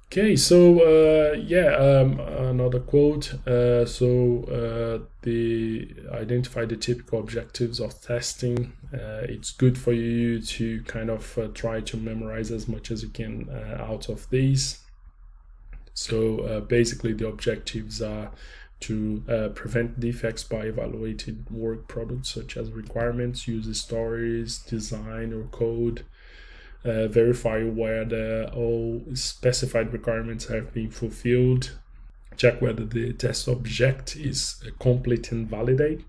Okay, so another quote. The identify the typical objectives of testing. It's good for you to kind of try to memorize as much as you can out of these. So basically, the objectives are to prevent defects by evaluating work products such as requirements, user stories, design, or code. Verify whether all specified requirements have been fulfilled. Check whether the test object is complete and validate,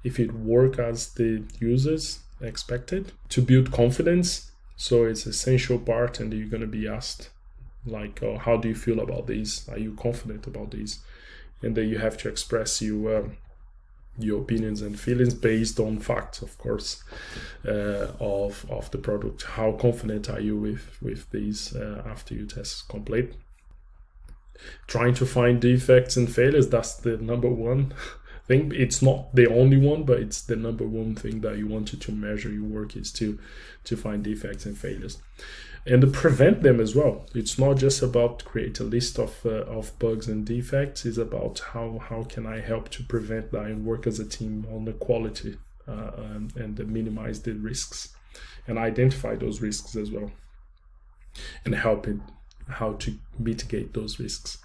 if it works as the users expected. To build confidence, so it's essential part, and you're going to be asked like, oh, how do you feel about these? Are you confident about these? And then you have to express your opinions and feelings based on facts, of course, of the product. How confident are you with these after your test is complete? Trying to find defects and failures, that's the number one thing. It's not the only one, but it's the number one thing that you wanted to measure your work, is to find defects and failures, and to prevent them as well. It's not just about create a list of bugs and defects. It's about how can I help to prevent that and work as a team on the quality and minimize the risks and identify those risks as well, and help in how to mitigate those risks,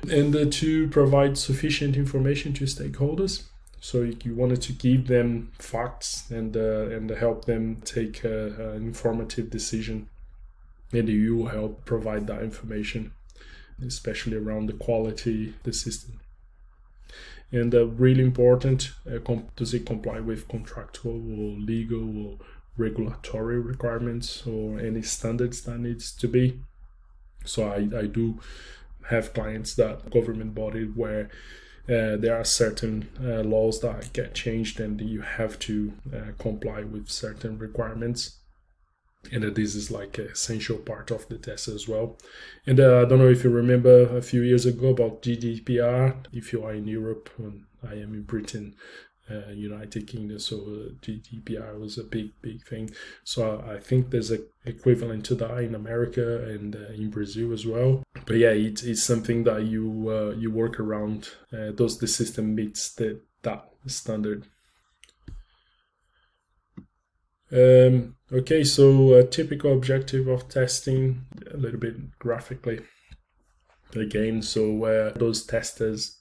and to provide sufficient information to stakeholders. So you wanted to give them facts and help them take an informative decision, and you help provide that information, especially around the quality of the system. And really important, does it comply with contractual or legal or regulatory requirements or any standards that needs to be? So I do have clients that government body where there are certain laws that get changed, and you have to comply with certain requirements, and this is like an essential part of the test as well. And I don't know if you remember a few years ago about GDPR. If you are in Europe, and I am in Britain, United Kingdom, so GDPR was a big thing. So I think there's a equivalent to that in America and in Brazil as well. But yeah, it's something that you work around. Does the system meets that standard? Okay, so a typical objective of testing, a little bit graphically again. So those testers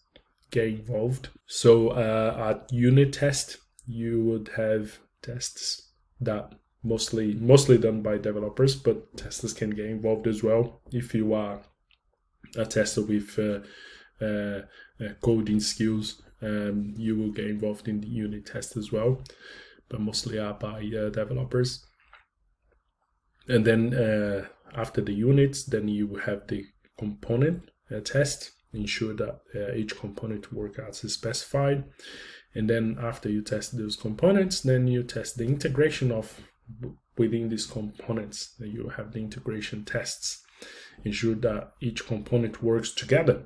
get involved. So at unit test, you would have tests that mostly done by developers, but testers can get involved as well. If you are a tester with coding skills, you will get involved in the unit test as well, but mostly are by developers. And then after the units, then you have the component test. Ensure that each component works as specified. And then after you test those components, then you test the integration of within these components. Then you have the integration tests. Ensure that each component works together.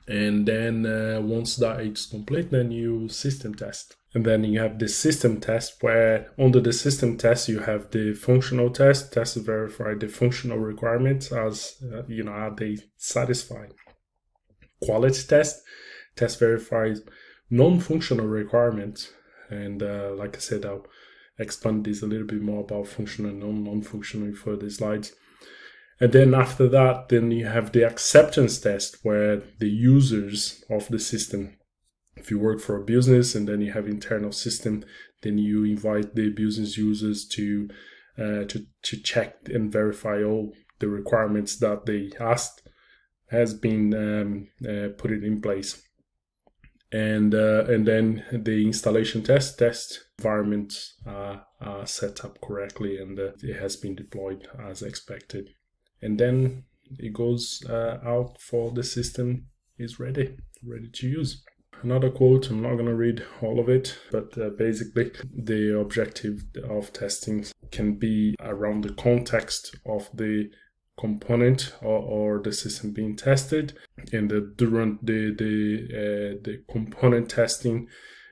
And then once that is complete, then you system test. And then you have the system test, where under the system test, you have the functional test to verify the functional requirements as, are they satisfied. Quality test verifies non-functional requirements. And like I said, I'll expand this a little bit more about functional and non-functional in further slides. And then after that, then you have the acceptance test, where the users of the system, if you work for a business and then you have internal system, then you invite the business users to check and verify all the requirements that they asked has been put in place. And then the installation test environments are set up correctly, and it has been deployed as expected. And then it goes out for the system is ready to use. Another quote, I'm not going to read all of it, but basically the objective of testing can be around the context of the component or the system being tested. And during the component testing,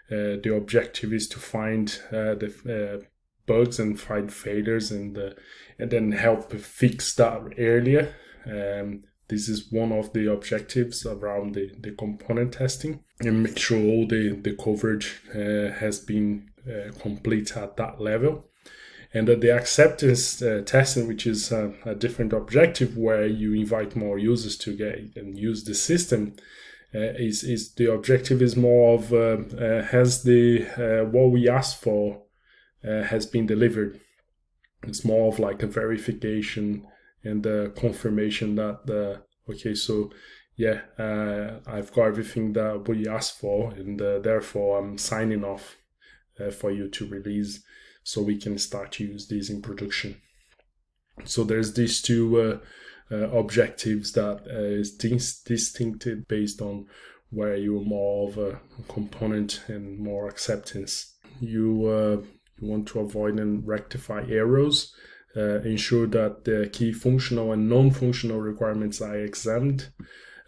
the objective is to find the bugs and find failures, and then help fix that earlier This is one of the objectives around the component testing, and make sure all the coverage has been complete at that level. And the acceptance testing, which is a different objective where you invite more users to get and use the system, is the objective is more of has the what we asked for has been delivered. It's more of like a verification and the confirmation that okay, so yeah, I've got everything that we asked for, and therefore I'm signing off for you to release, so we can start to use these in production. So there's these two objectives that is distinctive based on where you're more of a component and more acceptance. You want to avoid and rectify errors. Ensure that the key functional and non-functional requirements are examined.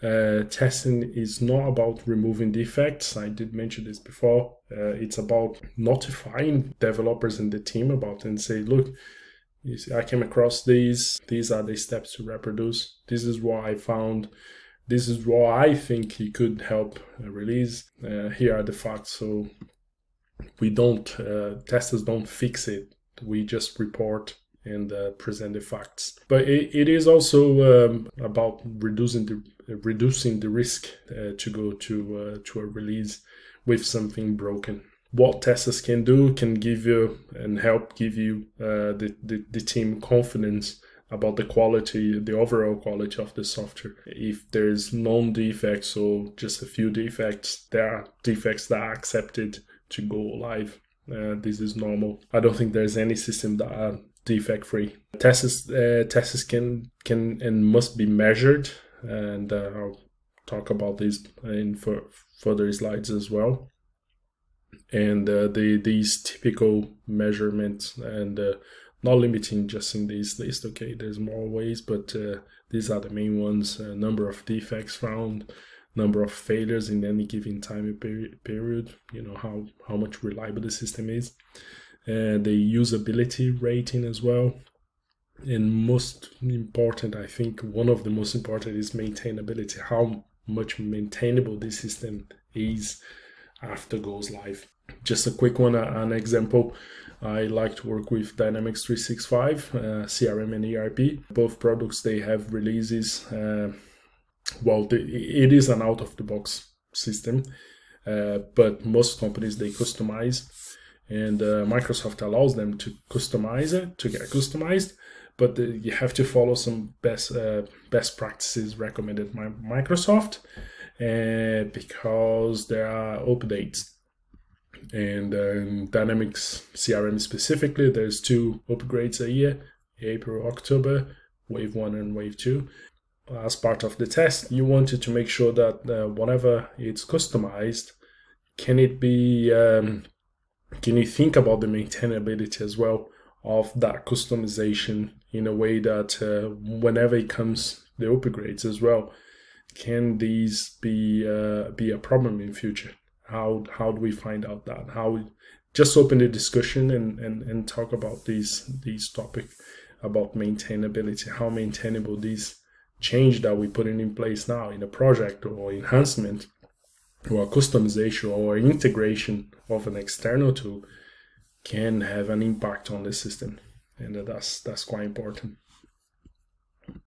Testing is not about removing defects. I did mention this before. It's about notifying developers in the team about it and say, look, I came across these are the steps to reproduce. This is what I found. This is what I think it could help release. Here are the facts. So we don't, testers don't fix it. We just report and present the facts. But it is also about reducing the risk to go to a release with something broken. What testers can do can give you and help give you the team confidence about the quality, the overall quality of the software. If there's known defects or just a few defects, there are defects that are accepted to go live. This is normal. I don't think there's any system that are defect free. Testers can and must be measured, and I'll talk about this in further slides as well. And these typical measurements, and not limiting just in this list. Okay, there's more ways, but these are the main ones. Number of defects found, number of failures in any given time period, you know, how much reliable the system is, the usability rating as well. And most important, I think one of the most important is maintainability, how much maintainable this system is after goes live. Just a quick one, an example. I like to work with Dynamics 365, CRM and ERP. Both products, they have releases. It is an out-of-the-box system, but most companies, they customize, and Microsoft allows them to customize it, to get customized, but you have to follow some best practices recommended by Microsoft, because there are updates. And Dynamics CRM specifically, there's 2 upgrades a year, April, October, Wave 1 and Wave 2. As part of the test, you wanted to make sure that whenever it's customized, can you think about the maintainability as well of that customization in a way that whenever it comes the upgrades as well, can these be a problem in future? How do we find out that? How we just open the discussion and talk about these topic about maintainability, how maintainable these change that we're putting in place now in a project or enhancement or customization or integration of an external tool can have an impact on the system. And that's quite important.